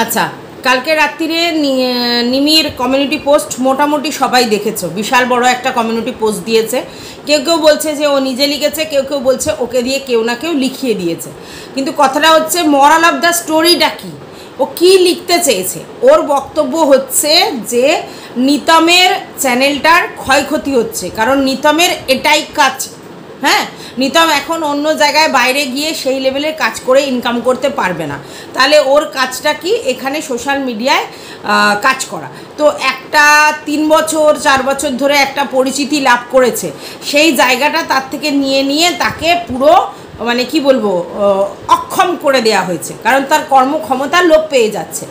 আচ্ছা, কালকে রাত্রিরে নিমির কমিউনিটি পোস্ট মোটামুটি সবাই দেখেছো, বিশাল বড় একটা কমিউনিটি পোস্ট দিয়েছে। কেউ কেউ বলছে যে ও নিজে লিখেছে, কেউ কেউ বলছে ওকে দিয়ে কেউ না কেউ লিখিয়ে দিয়েছে। কিন্তু কথাটা হচ্ছে, মরাল অফ দ্য স্টোরিটা কী, ও কী লিখতে চেয়েছে? ওর বক্তব্য হচ্ছে যে নিতমের চ্যানেলটার ক্ষয়ক্ষতি হচ্ছে, কারণ নিতমের এটাই কাজ। হ্যাঁ, নিতম এখন অন্য জায়গায় বাইরে গিয়ে সেই লেভেলের কাজ করে ইনকাম করতে পারবে না। তাহলে ওর কাজটা কি? এখানে সোশ্যাল মিডিয়ায় কাজ করা। তো একটা 3 বছর 4 বছর ধরে একটা পরিচিতি লাভ করেছে, সেই জায়গাটা তার থেকে নিয়ে তাকে পুরো মানে কি বলবো, অক্ষম করে দেয়া হয়েছে, কারণ তার কর্মক্ষমতা লোপ পেয়ে যাচ্ছে।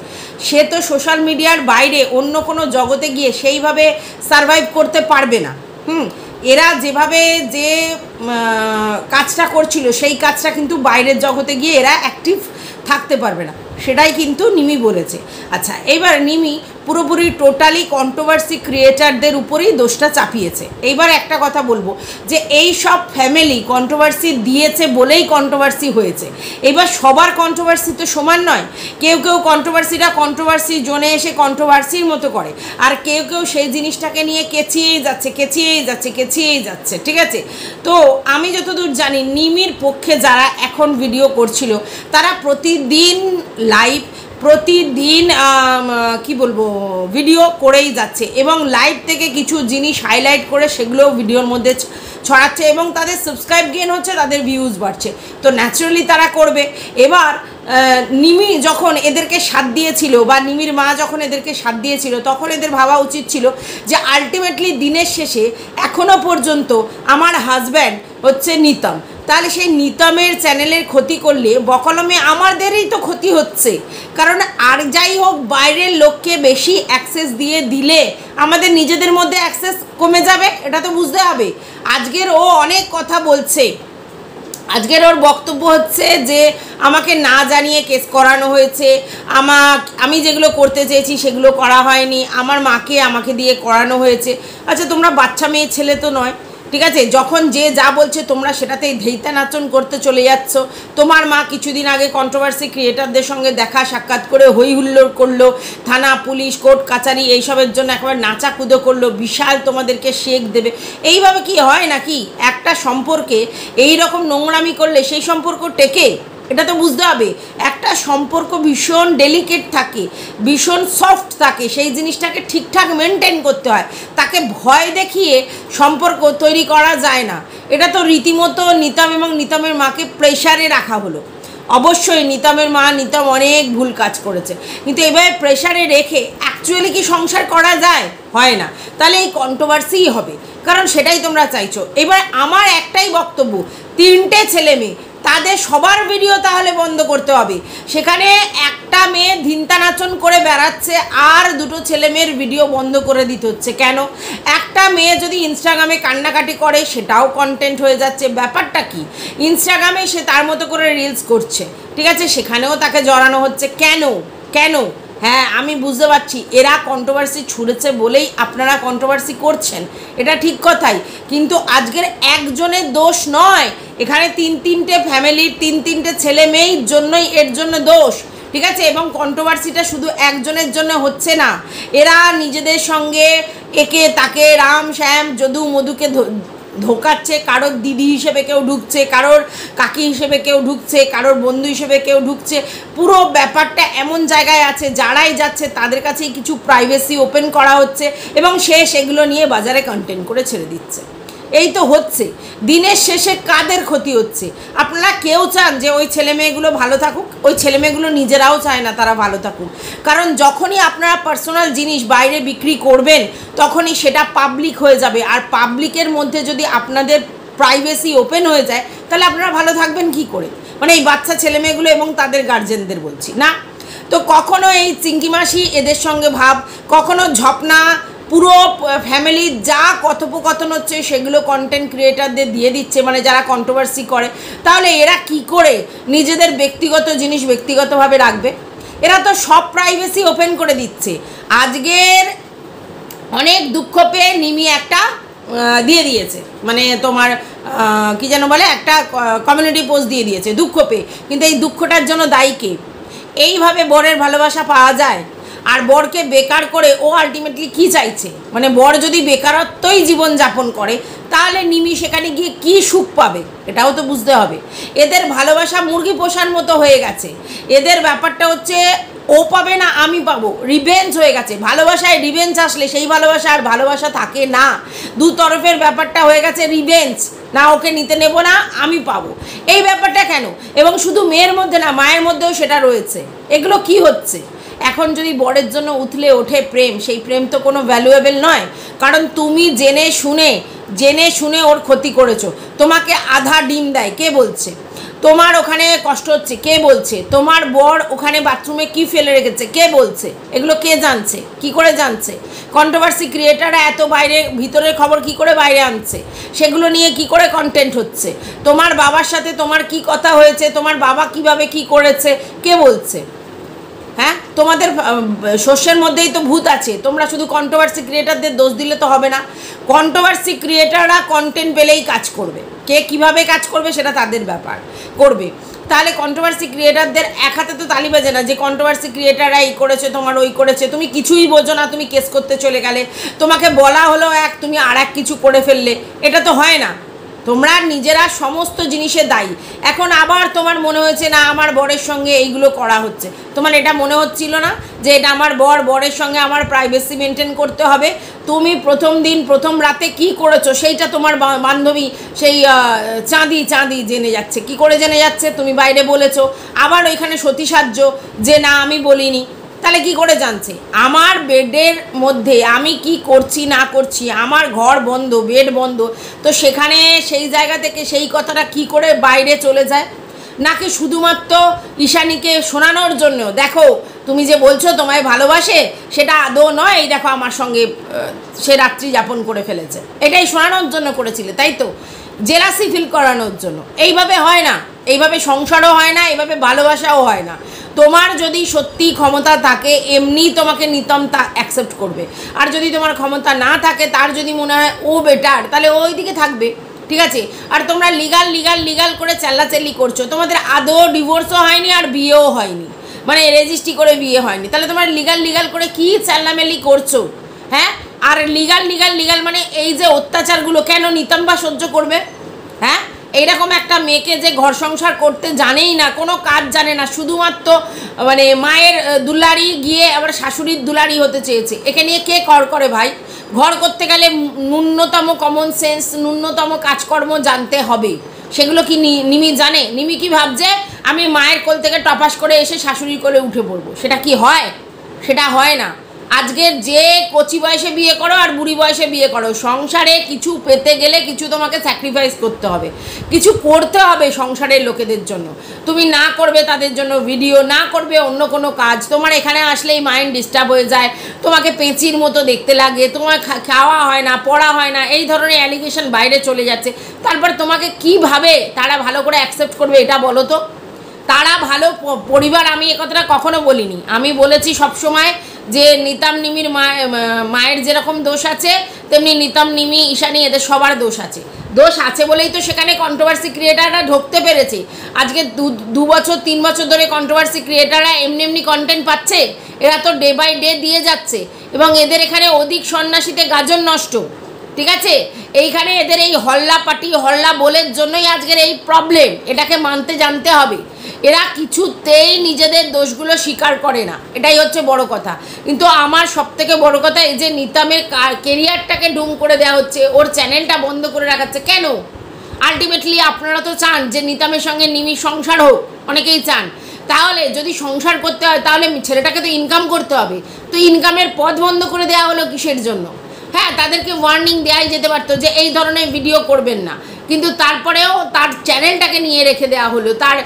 সে তো সোশ্যাল মিডিয়ার বাইরে অন্য কোনো জগতে গিয়ে সেইভাবে সারভাইভ করতে পারবে না। এরা যেভাবে যে কাজটা করছিল সেই কাজটা কিন্তু বাইরের জগতে গিয়ে এরা অ্যাক্টিভ থাকতে পারবে না, সেটাই কিন্তু নিমি বলেছে। আচ্ছা, এইবার নিমি পুরোপুরি টোটালি কন্ট্রোভার্সি ক্রিয়েটারদের উপরেই দোষটা চাপিয়েছে। এইবার একটা কথা বলবো যে এই সব ফ্যামিলি কন্ট্রোভার্সি দিয়েছে বলেই কন্ট্রোভার্সি হয়েছে। এবার সবার কন্ট্রোভার্সি তো সমান নয়। কেউ কেউ কন্ট্রোভার্সি জোনে এসে কন্ট্রোভার্সির মতো করে, আর কেউ কেউ সেই জিনিসটাকে নিয়ে কেচিয়েই যাচ্ছে। ঠিক আছে, তো আমি যতদূর জানি নিমির পক্ষে যারা এখন ভিডিও করছিল তারা প্রতিদিন লাইভ, প্রতিদিন কি বলবো, ভিডিও করেই যাচ্ছে, এবং লাইভ থেকে কিছু জিনিস হাইলাইট করে সেগুলো ভিডিওর মধ্যে ছড়াচ্ছে, এবং তাদের সাবস্ক্রাইব গেইন হচ্ছে, তাদের ভিউজ বাড়ছে। তো ন্যাচারালি তারা করবে। এবার নিমি যখন এদেরকে সাথ দিয়েছিল, বা নিমির মা যখন এদেরকে সাথ দিয়েছিল, তখন এদের ভাবা উচিত ছিল যে আলটিমেটলি দিনের শেষে এখনও পর্যন্ত আমার হাজব্যান্ড হচ্ছে নিতম। তাহলে সেই নিতমের চ্যানেলের ক্ষতি করলে বকলমে আমাদেরই তো ক্ষতি হচ্ছে, কারণ আর যাই হোক বাইরের লোককে বেশি অ্যাক্সেস দিলে আমাদের নিজেদের মধ্যে অ্যাক্সেস কমে যাবে, এটা তো বুঝতে হবে। আজকের ও অনেক কথা বলছে, আজকের ওর বক্তব্য হচ্ছে যে আমাকে না জানিয়ে কেস করানো হয়েছে, আমি যেগুলো করতে চেয়েছি সেগুলো করা হয়নি, আমার মাকে আমাকে দিয়ে করানো হয়েছে। আচ্ছা, তোমরা বাচ্চা মেয়ে ছেলে তো নয়, ঠিক আছে? যখন যে যা বলছে তোমরা সেটাতেই ধেইতা নাচন করতে চলে যাচ্ছ। তোমার মা কিছুদিন আগে কন্ট্রোভার্সি ক্রিয়েটারদের সঙ্গে দেখা সাক্ষাৎ করে হই হুল্লোড় করলো, থানা পুলিশ কোর্ট কাচারি এইসবের জন্য একেবারে নাচাকুদো করলো, বিশাল তোমাদেরকে শেক দেবে। এইভাবে কি হয় নাকি? একটা সম্পর্কে এই রকম নোংরামি করলে সেই সম্পর্ক টেকে? এটা তো বুঝতে হবে। একটা সম্পর্ক ভীষণ ডেলিকেট থাকে, ভীষণ সফট থাকে, সেই জিনিসটাকে ঠিকঠাক মেনটেন করতে হয়। তাকে ভয় দেখিয়ে সম্পর্ক তৈরি করা যায় না। এটা তো রীতিমতো নিতম এবং নিতমের মাকে প্রেশারে রাখা হলো। অবশ্যই নিতমের মা, নিতম অনেক ভুল কাজ করেছে, কিন্তু এভাবে প্রেশারে রেখে অ্যাকচুয়ালি কি সংসার করা যায়? হয় না। তাহলে এই কন্ট্রোভার্সিই হবে, কারণ সেটাই তোমরা চাইছো। এবার আমার একটাই বক্তব্য, 3টে ছেলে মেয়ে, তাদের সবার ভিডিও তাহলে বন্ধ করতে হবে। সেখানে একটা মেয়ে ধিনতা নাচন করে বেড়াচ্ছে, আর 2টো ছেলে মেয়ের ভিডিও বন্ধ করে দিতে হচ্ছে কেন? একটা মেয়ে যদি ইনস্টাগ্রামে কান্নাকাটি করে সেটাও কন্টেন্ট হয়ে যাচ্ছে। ব্যাপারটা কি? ইনস্টাগ্রামে সে তার মতো করে রিলস করছে, ঠিক আছে, সেখানেও তাকে জড়ানো হচ্ছে। কেন? হ্যাঁ, আমি বুঝতে পারছি এরা কন্ট্রোভার্সি ছুড়েছে বলেই আপনারা কন্ট্রোভার্সি করছেন, এটা ঠিক কথাই, কিন্তু আজকের একজনের দোষ নয়, এখানে 3-3টে ফ্যামিলির 3-3টে ছেলে মেয়ের জন্যই এর জন্য দোষ, ঠিক আছে? এবং কন্ট্রোভার্সিটা শুধু একজনের জন্য হচ্ছে না, এরা নিজেদের সঙ্গে একে তাকে রাম শ্যাম যদু মধুকে ধোকাচ্ছে। কারোর দিদি হিসেবে কেউ ঢুকছে, কারোর কাকি হিসেবে কেউ ঢুকছে, কারোর বন্ধু হিসেবে কেউ ঢুকছে। পুরো ব্যাপারটা এমন জায়গায় আছে, যারাই যাচ্ছে তাদের কাছেই কিছু প্রাইভেসি ওপেন করা হচ্ছে, এবং সেগুলো নিয়ে বাজারে কন্টেন্ট করে ছেড়ে দিচ্ছে। এই তো হচ্ছে। দিনের শেষে কাদের ক্ষতি হচ্ছে? আপনারা কেউ চান যে ওই ছেলেমেয়েগুলো ভালো থাকুক? ওই ছেলেমেয়েগুলো নিজেরাও চায় না তারা ভালো থাকুক, কারণ যখনই আপনারা পার্সোনাল জিনিস বাইরে বিক্রি করবেন তখনই সেটা পাবলিক হয়ে যাবে, আর পাবলিকের মধ্যে যদি আপনাদের প্রাইভেসি ওপেন হয়ে যায় তাহলে আপনারা ভালো থাকবেন কি করে? মানে এই বাচ্চা ছেলেমেয়েগুলো এবং তাদের গার্জেনদের বলছি না। তো কখনো এই চিঙ্কি মাসি এদের সঙ্গে ভাব, কখনো ঝপনা, পুরো ফ্যামিলির যা কথোপকথন হচ্ছে সেগুলো কন্টেন্ট ক্রিয়েটারদের দিয়ে দিচ্ছে, মানে যারা কন্ট্রোভার্সি করে। তাহলে এরা কি করে নিজেদের ব্যক্তিগত জিনিস ব্যক্তিগতভাবে রাখবে? এরা তো সব প্রাইভেসি ওপেন করে দিচ্ছে। আজকের অনেক দুঃখ পেয়ে নিমি একটা দিয়ে দিয়েছে, মানে তোমার কি যেন বলে, একটা কমিউনিটি পোস্ট দিয়ে দিয়েছে দুঃখ পেয়ে। কিন্তু এই দুঃখটার জন্য দায়ী কে? এইভাবে বরের ভালোবাসা পাওয়া যায়? আর বরকে বেকার করে ও আলটিমেটলি কি চাইছে? মানে বর যদি বেকারত্বই জীবন যাপন করে তাহলে নিমি সেখানে গিয়ে কি সুখ পাবে? এটাও তো বুঝতে হবে। এদের ভালোবাসা মুরগি পোষার মতো হয়ে গেছে। এদের ব্যাপারটা হচ্ছে ও পাবে না আমি পাবো, রিভেঞ্জ হয়ে গেছে। ভালোবাসায় রিভেঞ্জ আসলে সেই ভালোবাসা আর ভালোবাসা থাকে না, দু তরফের ব্যাপারটা হয়ে গেছে রিভেঞ্জ। না ওকে নিতে নেব না, আমি পাবো, এই ব্যাপারটা কেন? এবং শুধু মেয়ের মধ্যে না, মায়ের মধ্যেও সেটা রয়েছে। এগুলো কি হচ্ছে? এখন যদি বরের জন্য উথলে ওঠে প্রেম, সেই প্রেম তো কোনো ভ্যালুয়েবল নয়। কারণ তুমি জেনে শুনে ওর ক্ষতি করেছো। তোমাকে আধা ডিম দেয়, কে বলছে? তোমার ওখানে কষ্ট হচ্ছে, কে বলছে? তোমার বর ওখানে বাথরুমে কি ফেলে রেখেছে, কে বলছে? এগুলো কে জানছে? কি করে জানছে? কন্ট্রোভার্সি ক্রিয়েটাররা এত বাইরে ভিতরের খবর কি করে বাইরে আনছে? সেগুলো নিয়ে কি করে কন্টেন্ট হচ্ছে? তোমার বাবার সাথে তোমার কি কথা হয়েছে, তোমার বাবা কিভাবে কি করেছে, কে বলছে? হ্যাঁ, তোমাদের শস্যের মধ্যেই তো ভূত আছে। তোমরা শুধু কন্ট্রোভার্সি ক্রিয়েটারদের দোষ দিলে তো হবে না। কন্ট্রোভার্সি ক্রিয়েটাররা কন্টেন্ট পেলেই কাজ করবে, কে কিভাবে কাজ করবে সেটা তাদের ব্যাপার, করবে। তাহলে কন্ট্রোভার্সি ক্রিয়েটারদের এক হাতে তো তালি বাজে না যে কন্ট্রোভার্সি ক্রিয়েটাররা এই করেছে, তোমার ওই করেছে, তুমি কিছুই বোঝো না, তুমি কেস করতে চলে গেলে, তোমাকে বলা হলো এক, তুমি আর এক কিছু করে ফেললে, এটা তো হয় না। তোমরা নিজেরা সমস্ত জিনিসে দায়ী। এখন আবার তোমার মনে হয়েছে না আমার বরের সঙ্গে এইগুলো করা হচ্ছে, তোমার এটা মনে হচ্ছিল না যে এটা আমার বরের সঙ্গে আমার প্রাইভেসি মেনটেন করতে হবে? তুমি প্রথম দিন প্রথম রাতে কি করেছো সেইটা তোমার বান্ধবী সেই চাঁদি জেনে যাচ্ছে। কি করে জেনে যাচ্ছে? তুমি বাইরে বলেছো, আবার ওইখানে সতীসাহ্য যে না আমি বলিনি। তাহলে কি করে জানছে? আমার বেডের মধ্যে আমি কি করছি না করছি, আমার ঘর বন্ধ, বেড বন্ধ, তো সেখানে সেই জায়গা থেকে সেই কথাটা কি করে বাইরে চলে যায়? নাকি শুধুমাত্র ঈশানীকে শোনানোর জন্য, দেখো তুমি যে বলছো তোমায় ভালোবাসে সেটা আদৌ নয়, এই দেখো আমার সঙ্গে সে রাত্রি যাপন করে ফেলেছে, এটাই শোনানোর জন্য করেছিলে, তাই তো? জেলাসি ফিল করানোর জন্য। এইভাবে হয় না, এইভাবে সংসারও হয় না, এইভাবে ভালোবাসাও হয় না। তোমার যদি সত্যি ক্ষমতা থাকে এমনি তোমাকে নিতম তা অ্যাকসেপ্ট করবে। আর যদি তোমার ক্ষমতা না থাকে, তার যদি মনে হয় ও বেটার, তাহলে ওই দিকে থাকবে, ঠিক আছে? আর তোমরা লিগাল করে চেল্লাচেল্লি করছো। তোমাদের আদৌ ডিভোর্সও হয়নি আর বিয়েও হয়নি, মানে রেজিস্ট্রি করে বিয়ে হয়নি। তাহলে তোমরা লিগাল করে কি চেল্লামেলি করছো? হ্যাঁ, আর লিগাল মানে এই যে অত্যাচারগুলো কেন নিতম্বা সহ্য করবে? হ্যাঁ, এইরকম একটা মেয়েকে যে ঘর সংসার করতে জানেই না, কোনো কাজ জানে না, শুধুমাত্র মানে মায়ের দুলারি গিয়ে আবার শাশুড়ির দুলারি হতে চেয়েছে, একে নিয়ে কে করে ভাই? ঘর করতে গেলে ন্যূনতম কমন সেন্স, ন্যূনতম কাজকর্ম জানতে হবে। সেগুলো কি নিমি জানে? নিমি কি ভাবছে আমি মায়ের কোল থেকে টপাস করে এসে শাশুড়ির কোলে উঠে পড়বো? সেটা কি হয়? সেটা হয় না। আজকের যে কচি বয়সে বিয়ে করো আর বুড়ি বয়সে বিয়ে করো, সংসারে কিছু পেতে গেলে কিছু তোমাকে স্যাক্রিফাইস করতে হবে, কিছু করতে হবে সংসারের লোকেদের জন্য। তুমি না করবে তাদের জন্য ভিডিও, না করবে অন্য কোনো কাজ, তোমার এখানে আসলেই মাইন্ড ডিস্টার্ব হয়ে যায়, তোমাকে পেঁচির মতো দেখতে লাগে, তোমার খাওয়া হয় না, পড়া হয় না, এই ধরনের অ্যালিগেশন বাইরে চলে যাচ্ছে। তারপর তোমাকে কিভাবে তারা ভালো করে অ্যাকসেপ্ট করবে এটা বলো তো? তারা ভালো পরিবার, আমি এ কথাটা কখনো বলিনি। আমি বলেছি সবসময় যে নিতাম নিমির মায়ের যেরকম দোষ আছে, তেমনি নিতাম নিমি ঈশানী এদের সবার দোষ আছে বলেই তো সেখানে কন্ট্রোভার্সি ক্রিয়েটাররা ঢুকতে পেরেছে। আজকে 2 বছর 3 বছর ধরে কন্ট্রোভার্সি ক্রিয়েটাররা এমনি কন্টেন্ট পাচ্ছে। এরা তো ডে বাই ডে দিয়ে যাচ্ছে, এবং এদের এখানে অধিক সন্ন্যাসীতে গাজন নষ্ট, ঠিক আছে? এইখানে এদের এই হল্লা পাটি হল্লা বলের জন্যই আজকের এই প্রবলেম, এটাকে মানতে জানতে হবে। এরা কিছুতেই নিজেদের দোষগুলো স্বীকার করে না, এটাই হচ্ছে বড় কথা। কিন্তু আমার সবথেকে বড় কথা এই যে নিতামের কেরিয়ারটাকে ডুম করে দেওয়া হচ্ছে, ওর চ্যানেলটা বন্ধ করে রাখাচ্ছে কেন? আলটিমেটলি আপনারা তো চান যে নিতামের সঙ্গে নিমির সংসার হোক, অনেকেই চান। তাহলে যদি সংসার করতে হয় তাহলে ছেলেটাকে তো ইনকাম করতে হবে, তো ইনকামের পথ বন্ধ করে দেওয়া হলো কিসের জন্য? হ্যাঁ, তাদেরকে ওয়ার্নিং দেওয়াই যেতে পারতো যে এই ধরনের ভিডিও করবেন না, কিন্তু তারপরেও তার চ্যানেলটাকে নিয়ে রেখে দেওয়া হলো, তার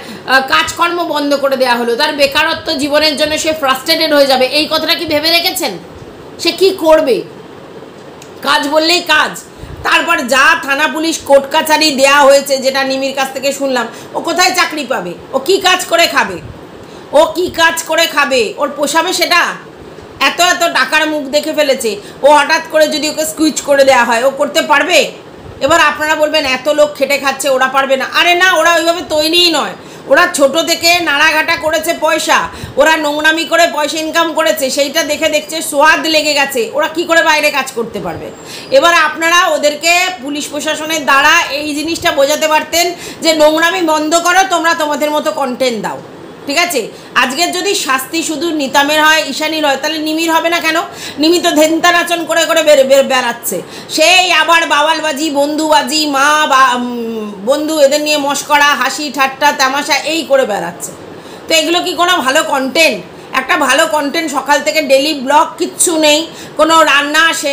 কাজকর্ম বন্ধ করে দেওয়া হলো, তার বেকারত্ব জীবনের জন্য সে ফ্রাস্ট্রেটেড হয়ে যাবে। এই কথাটা কি ভেবে রেখেছেন? সে কি করবে? কাজ বললেই কাজ। তারপর যা থানা পুলিশ কোর্ট কাছারি দেওয়া হয়েছে, যেটা নিমির কাছ থেকে শুনলাম, ও কোথায় চাকরি পাবে? ও কি কাজ করে খাবে? ওর পোষাবে সেটা? এত টাকার মুখ দেখে ফেলেছে, ও হঠাৎ করে যদি ওকে স্কুইচ করে দেওয়া হয়, ও করতে পারবে? এবার আপনারা বলবেন এত লোক খেটে খাচ্ছে, ওরা পারবে না। আরে না, ওরা ওইভাবে তৈরিই নয়। ওরা ছোট থেকে নাড়াঘাটা করেছে পয়সা, ওরা নোংরামি করে পয়সা ইনকাম করেছে, সেইটা দেখে দেখছে সোয়াদ লেগে গেছে, ওরা কি করে বাইরে কাজ করতে পারবে। এবার আপনারা ওদেরকে পুলিশ প্রশাসনের দ্বারা এই জিনিসটা বোঝাতে পারতেন যে নোংরামি বন্ধ করো, তোমরা তোমাদের মতো কন্টেন্ট দাও, ঠিক আছে। আজকের যদি শাস্তি শুধু নিতামের হয়, ঈশানীর হয়, তাহলে নিমির হবে না কেন? নিমি তো ধেন্তা নাচন করে করে বেড়াচ্ছে, সেই আবার বাওয়ালবাজি, বন্ধুবাজি, মা বা বন্ধু এদের নিয়ে মস্করা, হাসি ঠাট্টা তামাশা এই করে বেড়াচ্ছে। তো এগুলো কি কোনো ভালো কন্টেন্ট? একটা ভালো কন্টেন্ট সকাল থেকে ডেলি ব্লগ কিচ্ছু নেই, কোনো রান্না, সে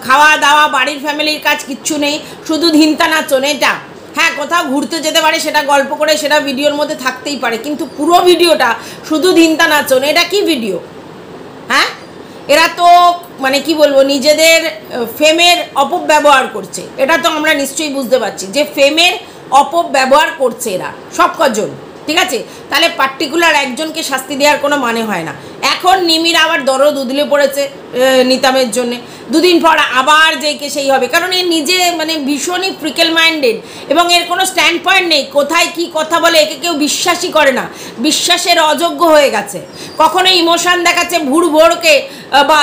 খাওয়া দাওয়া, বাড়ির ফ্যামিলির কাজ কিচ্ছু নেই, শুধু ধিন্তা নাচন। এটা হ্যাঁ কোথাও ঘুরতে যেতে পারে, সেটা গল্প করে সেটা ভিডিওর মধ্যে থাকতেই পারে, কিন্তু পুরো ভিডিওটা শুধু ধিন্তা নাচন, এটা কি ভিডিও? হ্যাঁ, এরা তো মানে কি বলবো, নিজেদের ফেমের অপব্যবহার করছে। এটা তো আমরা নিশ্চয়ই বুঝতে পারছি যে ফেমের অপব্যবহার করছে এরা সব কজন, ঠিক আছে। তাহলে পার্টিকুলার একজনকে শাস্তি দেওয়ার কোনো মানে হয় না। এখন নিমির আবার দরদ উদলে পড়েছে নিতামের জন্যে, দুদিন পর আবার যেকে সেই হবে, কারণ এর নিজে মানে ভীষণই ফ্রিকেল মাইন্ডেড এবং এর কোনো স্ট্যান্ড পয়েন্ট নেই, কোথায় কি কথা বলে একে কেউ বিশ্বাসই করে না, বিশ্বাসের অযোগ্য হয়ে গেছে। কখনো ইমোশন দেখাচ্ছে ভোর ভোরকে বা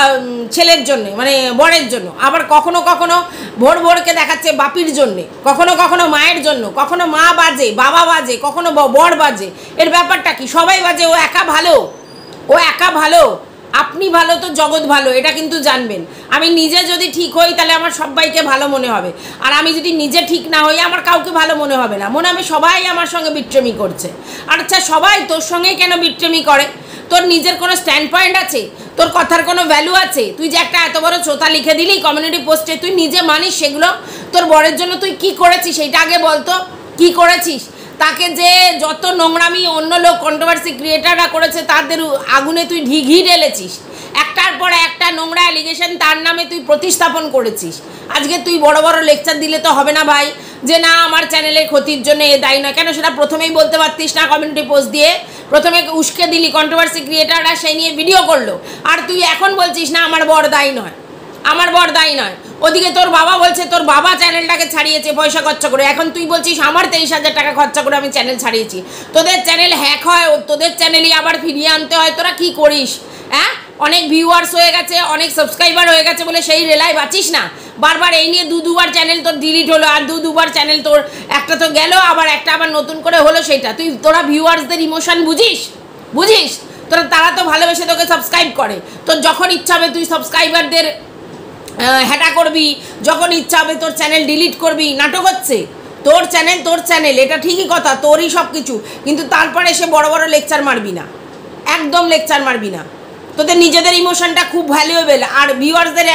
ছেলের জন্যে মানে বরের জন্য, আবার কখনো কখনো ভোর ভোরকে দেখাচ্ছে বাপির জন্যে, কখনো কখনো মায়ের জন্য, কখনো মা বাজে, বাবা বাজে, কখনো বর বাজে। এর ব্যাপারটা কি? সবাই বাজে, ও একা ভালো, ও একা ভালো, আপনি ভালো তো জগৎ ভালো, এটা কিন্তু জানবেন। আমি নিজে যদি ঠিক হই তাহলে আমার সবাইকে ভালো মনে হবে, আর আমি যদি নিজে ঠিক না হই আমার কাউকে ভালো মনে হবে না, মনে হবে সবাই আমার সঙ্গে বিট্রেমি করছে। আর আচ্ছা, সবাই তোর সঙ্গে কেন বিট্রেমি করে? তোর নিজের কোনো স্ট্যান্ড পয়েন্ট আছে? তোর কথার কোনো ভ্যালু আছে? তুই যে একটা এত বড় চোতা লিখে দিলি কমিউনিটি পোস্টে, তুই নিজে মানিস সেগুলো? তোর বরের জন্য তুই কি করেছিস সেইটা আগে বলতো, কি করেছিস? তাকে যে যত নোংরামি অন্য লোক কন্ট্রোভার্সি ক্রিয়েটাররা করেছে তাদের আগুনে তুই ঘি ঢেলেছিস, একটার পর একটা নোংরা অ্যালিগেশন তার নামে তুই প্রতিস্থাপন করেছিস। আজকে তুই বড় বড় লেকচার দিলে তো হবে না ভাই, যে না আমার চ্যানেলের ক্ষতির জন্য এ দায়ী নয়। কেন সেটা প্রথমেই বলতে পারতিস না? কমিউনিটি পোস্ট দিয়ে প্রথমে উস্কে দিলি, কন্ট্রোভার্সি ক্রিয়েটাররা সেই নিয়ে ভিডিও করলো, আর তুই এখন বলছিস না আমার বর দায়ী নয়, আমার বর দায়ী নয়। ওদিকে তোর বাবা বলছে তোর বাবা চ্যানেলটাকে ছাড়িয়েছে পয়সা খরচা করে, এখন তুই বলছিস আমার 23,000 টাকা খরচা করে আমি চ্যানেল ছাড়িয়েছি। তোদের চ্যানেল হ্যাক হয়, তোদের চ্যানেলই আবার ফিরিয়ে আনতে হয়, তোরা কি করিস? হ্যাঁ, অনেক ভিউয়ার্স হয়ে গেছে, অনেক সাবস্ক্রাইবার হয়ে গেছে বলে সেই রেলায় বাঁচিস না। বারবার এই নিয়ে দুবার চ্যানেল তোর ডিলিট হলো, আর দুবার চ্যানেল তোর একটা তো গেল, আবার একটা আবার নতুন করে হলো। সেইটা তোরা ভিউয়ার্সদের ইমোশন বুঝিস? তারা তো ভালোবেসে তোকে সাবস্ক্রাইব করে, তোর যখন ইচ্ছা হবে তুই সাবস্ক্রাইবারদের হ্যাটা করবি, যখন ইচ্ছা হবে তোর চ্যানেল ডিলিট করবি। নাটক হচ্ছে, তোর চ্যানেল, এটা ঠিকই কথা, তোরই সব কিছু, কিন্তু তারপরে এসে বড় বড় লেকচার মারবি না, একদম লেকচার মারবি না। তোদের নিজেদের ইমোশনটা খুব ভ্যালুয়েবল, আর ভিউয়ার্সদের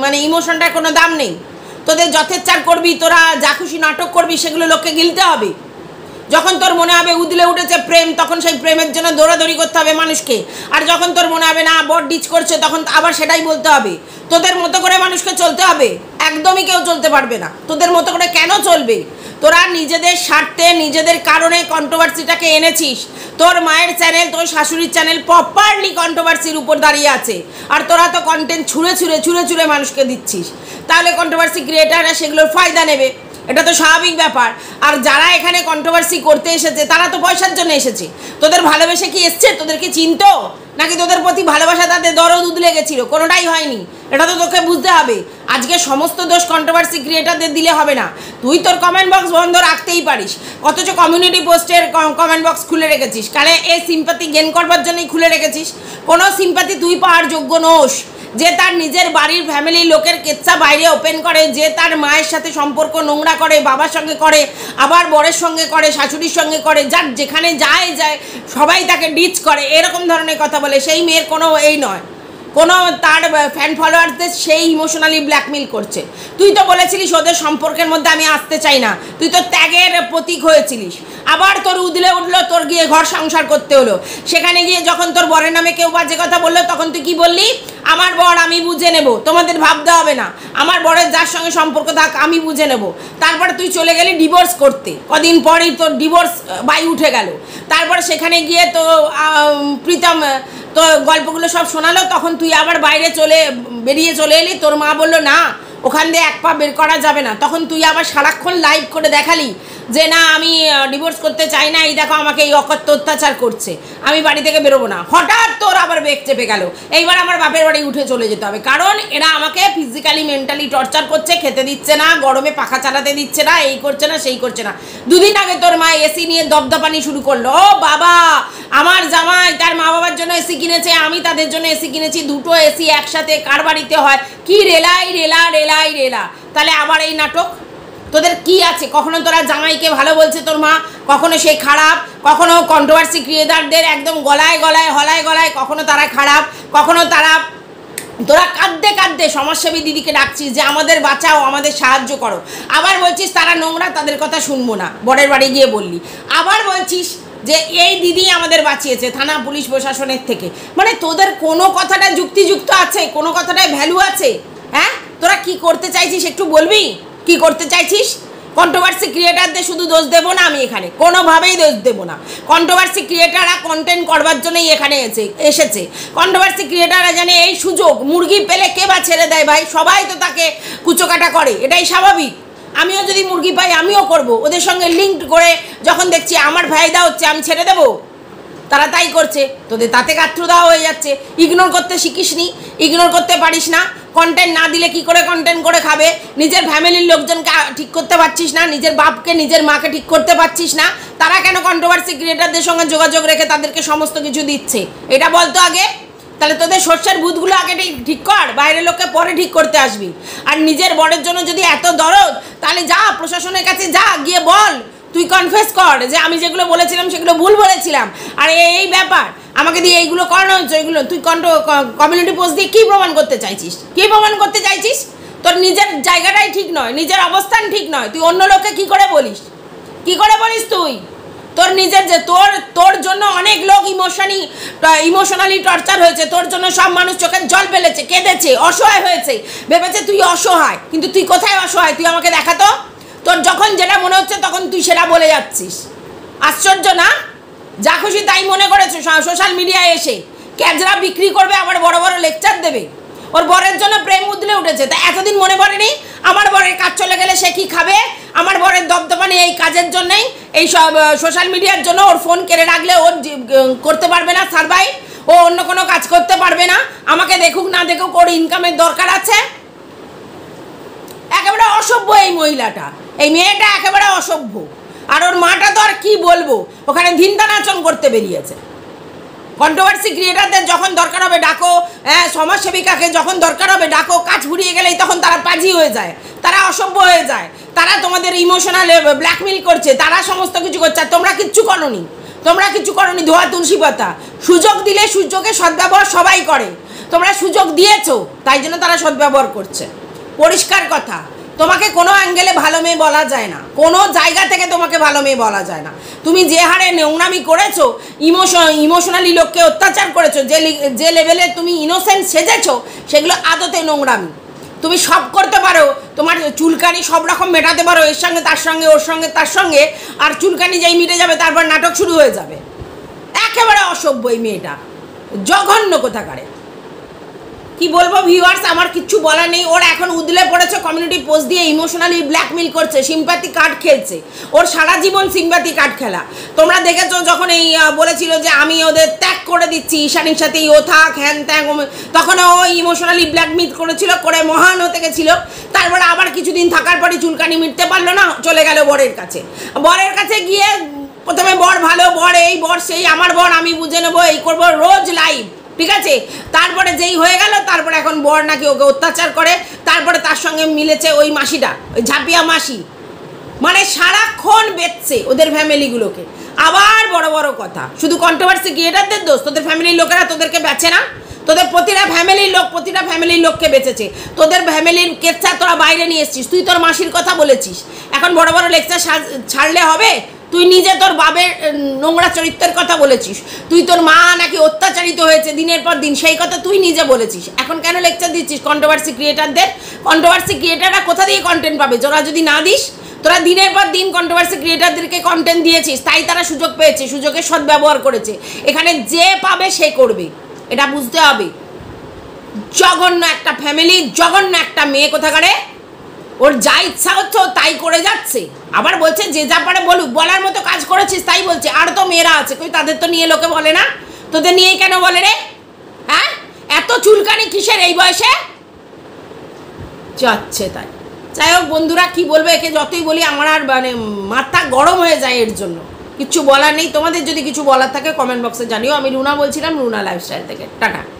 মানে ইমোশনটার কোনো দাম নেই। তোদের যথেচ্ছার করবি, তোরা যা খুশি নাটক করবি, সেগুলো লোককে গিলতে হবে। যখন তোর মনে হবে উদলে উঠেছে প্রেম, তখন সেই প্রেমের জন্য দৌড়াদৌড়ি করতে হবে মানুষকে, আর যখন তোর মনে হবে না বড় ডিচ করছে, তখন আবার সেটাই বলতে হবে। তোদের মতো করে মানুষকে চলতে হবে, একদমই কেউ চলতে পারবে না। তোদের মতো করে কেন চলবে? তোরা নিজেদের স্বার্থে, নিজেদের কারণে কন্ট্রোভার্সিটাকে এনেছিস। তোর মায়ের চ্যানেল, তোর শাশুড়ির চ্যানেল প্রপারলি কন্ট্রোভার্সির উপর দাঁড়িয়ে আছে, আর তোরা তো কন্টেন্ট ছুঁড়ে মানুষকে দিচ্ছিস। তাহলে কন্ট্রোভার্সি ক্রিয়েটাররা সেগুলোর ফায়দা নেবে, এটা তো স্বাভাবিক ব্যাপার। আর যারা এখানে কন্ট্রোভার্সি করতে এসেছে তারা তো পয়সার জন্য এসেছে। তোদের ভালোবেসে কি এসছে? তোদেরকে চিনতো নাকি তোদের প্রতি ভালোবাসা তাদের দরদ উদলে গেছিল? কোনোটাই হয়নি, এটা তো তোকে বুঝতে হবে। আজকে সমস্ত দোষ কন্ট্রোভার্সি ক্রিয়েটারদের দিলে হবে না। তুই তোর কমেন্ট বক্স বন্ধ রাখতেই পারিস, অথচ কমিউনিটি পোস্টের কমেন্ট বক্স খুলে রেখেছিস। কালে এই সিম্পাথি গেন করবার জন্যই খুলে রেখেছিস। কোনো সিম্পাথি তুই পাওয়ার যোগ্য নোস। যে তার নিজের বাড়ির ফ্যামিলির লোকের কেচ্ছা বাইরে ওপেন করে, যে তার মায়ের সাথে সম্পর্ক নোংরা করে, বাবার সঙ্গে করে, আবার বরের সঙ্গে করে, শাশুড়ির সঙ্গে করে, যার যেখানে যায় সবাই তাকে ডিচ করে, এরকম ধরনের কথা বলে, সেই মেয়ের কোনো এই নয়, কোনো তার ফ্যান ফলোয়ারদের সেই ইমোশনালি ব্ল্যাকমেল করছে। তুই তো বলেছিলিস ওদের সম্পর্কের মধ্যে আমি আসতে চাই না, তুই তো ত্যাগের প্রতীক হয়েছিলিস। আবার তোর উদলে উঠলো, তোর গিয়ে ঘর সংসার করতে হলো। সেখানে গিয়ে যখন তোর বরের নামে কেউ বাজে কথা বললো, তখন তুই কি বললি? আমার বর আমি বুঝে নেব, তোমাদের ভাবতে হবে না, আমার বরের যার সঙ্গে সম্পর্ক থাক আমি বুঝে নেব। তারপরে তুই চলে গেলি ডিভোর্স করতে, কদিন পরেই তোর ডিভোর্স বাই উঠে গেল। তারপরে সেখানে গিয়ে তো প্রীতম তো গল্পগুলো সব শোনালো, তখন তুই আবার বেরিয়ে চলে এলি। তোর মা বললো না, ওখান দিয়ে এক পা বের করা যাবে না। তখন তুই আবার সারাক্ষণ লাইভ করে দেখালি যে না আমি ডিভোর্স করতে চাই না, এই দেখো আমাকে এই অকথ্য অত্যাচার করছে, আমি বাড়ি থেকে বেরোবো না, হঠাৎ তোর আবার বেগ চেপে গেল, এইবার আমার বাপের বাড়ি উঠে চলে যেতে হবে, কারণ এরা আমাকে ফিজিক্যালি মেন্টালি টর্চার করছে, খেতে দিচ্ছে না, গরমে পাখা চালাতে দিচ্ছে না, এই করছে না সেই করছে না। দুদিন আগে তোর মা এসি নিয়ে দপদপানি শুরু করলো, ও বাবা আমার জামাই তার মা বাবার জন্য এসি কিনেছে, আমি তাদের জন্য এসি কিনেছি, দুটো এসি একসাথে কার বাড়িতে হয়, কি রেলাই রেলা রেলাই রেলা। তাহলে আবার এই নাটক তোদের কি আছে? কখনো তোরা জামাইকে ভালো বলছে তোর মা, কখনো সে খারাপ, কখনো কন্ট্রোভার্সি ক্রিয়েটারদের একদম গলায় গলায় হলায় গলায় কখনো তারা খারাপ, কখনো তারা তোরা কাঁদতে কাঁদতে সমাজসেবী দিদিকে ডাকছিস যে আমাদের বাঁচাও, আমাদের সাহায্য করো, আবার বলছিস তারা নোংরা, তাদের কথা শুনবো না, বরের বাড়ি গিয়ে বললি, আবার বলছিস যে এই দিদি আমাদের বাঁচিয়েছে থানা পুলিশ প্রশাসনের থেকে। মানে তোদের কোনো কথাটা যুক্তিযুক্ত আছে? কোনো কথাটায় ভ্যালু আছে? হ্যাঁ, তোরা কি করতে চাইছিস একটু বলবি? কি করতে চাইছিস? কন্ট্রোভার্সি ক্রিয়েটারদের শুধু দোষ দেবো না আমি, এখানে কোনোভাবেই দোষ দেবো না। কন্ট্রোভার্সি ক্রিয়েটাররা কন্টেন্ট করবার জন্যই এখানে এসেছে। কন্ট্রোভার্সি ক্রিয়েটাররা জানে এই সুযোগ, মুরগি পেলে কে বা ছেড়ে দেয় ভাই, সবাই তো তাকে কুচোকাটা করে, এটাই স্বাভাবিক। আমিও যদি মুরগি পাই আমিও করব, ওদের সঙ্গে লিঙ্ক করে যখন দেখছি আমার ফায়দা হচ্ছে আমি ছেড়ে দেবো, তারা তাই করছে। তোদের তাতে কাত্রু দেওয়া হয়ে যাচ্ছে। ইগনোর করতে শিখিস নি, ইগনোর করতে পারিস না, কন্টেন্ট না দিলে কি করে কন্টেন্ট করে খাবে? নিজের ফ্যামিলির লোকজনকে ঠিক করতে পারছিস না, নিজের বাপকে নিজের মাকে ঠিক করতে পারছিস না, তারা কেন কন্ট্রোভার্সি ক্রিয়েটারদের সঙ্গে যোগাযোগ রেখে তাদেরকে সমস্ত কিছু দিচ্ছে? এটা বলতো আগে। তাহলে তোদের সর্ষের ভূতগুলো আগে ঠিক কর, বাইরের লোককে পরে ঠিক করতে আসবি। আর নিজের বরের জন্য যদি এত দরদ, তাহলে যা প্রশাসনের কাছে যা, গিয়ে বল, তুই কনফেস কর যে আমি যেগুলো বলেছিলাম সেগুলো ভুল বলেছিলাম, আর এই ব্যাপার আমাকে দিয়ে এইগুলো করানো হচ্ছে, এগুলো তুই কমিউনিটি পোস্ট দিয়ে কী প্রমাণ করতে চাইছিস? কী প্রমাণ করতে চাইছিস? তোর নিজের জায়গাটাই ঠিক নয়, নিজের অবস্থান ঠিক নয়, তুই অন্য লোককে কী করে বলিস? কী করে বলিস তুই? তোর নিজের যে তোর জন্য অনেক লোক ইমোশনালি টর্চার হয়েছে, তোর জন্য সব মানুষ চোখের জল ফেলেছে, কেঁদেছে, অসহায় হয়েছে, ভেবেছে তুই অসহায়, কিন্তু তুই কোথায় অসহায়? তুই আমাকে দেখাতো। তোর যখন যেটা মনে হচ্ছে তখন তুই সেটা বলে যাচ্ছিস। আশ্চর্য না? যা খুশি তাই মনে করেছো সোশ্যাল মিডিয়ায় এসে ক্যাজরা বিক্রি করবে, আবার বড় বড় লেকচার দেবে। ওর বরের জন্য প্রেম উদলে উঠেছে, তা এতদিন মনে পড়েনি আমার বরের কাজ চলে গেলে সে কি খাবে? আমার বরের দপদপানি এই কাজের জন্যই, এই সব সোশ্যাল মিডিয়ার জন্য ওর ফোন কেড়ে রাখলে ওর করতে পারবে না সার্ভাইভ, ও অন্য কোনো কাজ করতে পারবে না, আমাকে দেখুক না দেখুক ওর ইনকামের দরকার আছে। একেবারে অসভ্য এই মহিলাটা, এই মেয়েটা একেবারে অসভ্য। আর ওর মাটা তো আর কি বলবো, ওখানে ধিনতা নাচন করতে বেরিয়েছে। কন্ট্রোভার্সি ক্রিয়েটারদের যখন দরকার হবে ডাকো, হ্যাঁ সমাজসেবিকাকে যখন দরকার হবে ডাকো, কাজ ফুরিয়ে গেলেই তখন তারা পাজি হয়ে যায়, তারা অসভ্য হয়ে যায়, তারা তোমাদের ইমোশনাল ব্ল্যাকমেল করছে, তারা সমস্ত কিছু করছে। আর তোমরা কিচ্ছু করোনি, তোমরা কিছু করোনি, ধোয়া তুলসী পাতা। সুযোগ দিলে সুযোগে সদ্ব্যবহার সবাই করে, তোমরা সুযোগ দিয়েছো তাই জন্য তারা সদ্ব্যবহার করছে। পরিষ্কার কথা, তোমাকে কোনো অ্যাঙ্গেলে ভালো মেয়ে বলা যায় না, কোনো জায়গা থেকে তোমাকে ভালো মেয়ে বলা যায় না। তুমি যে হারে নোংরামি করেছো, ইমোশনালি লোককে অত্যাচার করেছো, যে লেভেলে তুমি ইনোসেন্ট সেজেছো, সেগুলো আদতে নোংরামি। তুমি সব করতে পারো, তোমার চুলকানি সব রকম মেটাতে পারো, এর সঙ্গে তার সঙ্গে, ওর সঙ্গে তার সঙ্গে, আর চুলকানি যেই মিটে যাবে তারপর নাটক শুরু হয়ে যাবে। একেবারে অসভ্য এই মেয়েটা, জঘন্য কোথাকারে। কি বলবো ভিউয়ার্স, আমার কিচ্ছু বলার নেই। ওর এখন উদলে পড়েছে, কমিউনিটি পোস্ট দিয়ে ইমোশনালি ব্ল্যাকমেল করছে, সিম্প্যাথি কার্ড খেলছে, ওর সারা জীবন সিম্প্যাথি কার্ড খেলা। তোমরা দেখেছো যখন এই বলেছিল যে আমি ওদের ত্যাগ করে দিচ্ছি, ঈশানীর সাথেই ও থাক হ্যান ত্যাগ, তখন ও ইমোশনালি ব্ল্যাকমেল করেছিল, করে মহান হতে গেছিলো। তারপরে আবার কিছুদিন থাকার পরে চুলকানি মিটতে পারলো না, চলে গেল বরের কাছে। বরের কাছে গিয়ে প্রথমে বর ভালো, বর এই বর সেই, আমার বর আমি বুঝে নেবো, এই করবো, রোজ লাইভ, ঠিক আছে। তারপরে যেই হয়ে গেল, তারপরে এখন বর নাকি ওকে অত্যাচার করে, তারপরে তার সঙ্গে মিলেছে ওই মাসিটা, ওই ঝাঁপিয়া মাসি, মানে সারাক্ষণ বেচছে ওদের ফ্যামিলিগুলোকে। আবার বড় বড় কথা, শুধু কন্ট্রোভার্সি ক্রিয়েটারদের দোষ, তোদের ফ্যামিলির লোকেরা তোদেরকে বেচে না? তোদের প্রতিটা ফ্যামিলির লোককে বেঁচেছে, তোদের ফ্যামিলির কেচ্ছা তোরা বাইরে নিয়ে এসছিস। তুই তোর মাসির কথা বলেছিস, এখন বড় বড় লেকচার ছাড়লে হবে? তুই নিজে তোর বাবের নোংরা চরিত্রের কথা বলেছিস, তুই তোর মা নাকি অত্যাচারিত হয়েছে দিনের পর দিন, সেই কথা তুই নিজে বলেছিস। এখন কেন লেকচার দিচ্ছিস কন্ট্রোভার্সি ক্রিয়েটারদের? কন্ট্রোভার্সি ক্রিয়েটাররা কোথা দিয়ে কন্টেন্ট পাবে তোরা যদি না দিস? তোরা দিনের পর দিন কন্ট্রোভার্সি ক্রিয়েটারদেরকে কন্টেন্ট দিয়েছিস, তাই তারা সুযোগ পেয়েছে, সুযোগের সদ্ব্যবহার করেছে। এখানে যে পাবে সে করবে, এটা বুঝতে হবে। জঘন্য একটা ফ্যামিলি, জঘন্য একটা মেয়ে কোথাকারে, ওর যা ইচ্ছা হচ্ছে ও তাই করে যাচ্ছে। আবার বলছে যে যা পারে বলুক, বলার মতো কাজ করেছিস তাই বলছে। আর তো মেয়েরা আছে, কই তাদের তো নিয়ে লোকে বলে না, তোদের নিয়েই কেন বলে রে? হ্যাঁ, এত চুলকানি কিসের এই বয়সে? যাচ্ছে তাই। যাই হোক বন্ধুরা, কি বলবো, একে যতই বলি আমার আর মানে মাথা গরম হয়ে যায় এর জন্য। কিচ্ছু বলার নেই। তোমাদের যদি কিছু বলার থাকে কমেন্ট বক্সে জানিও। আমি রুনা বলছিলাম, রুনা লাইফস্টাইল থেকে। টাটা।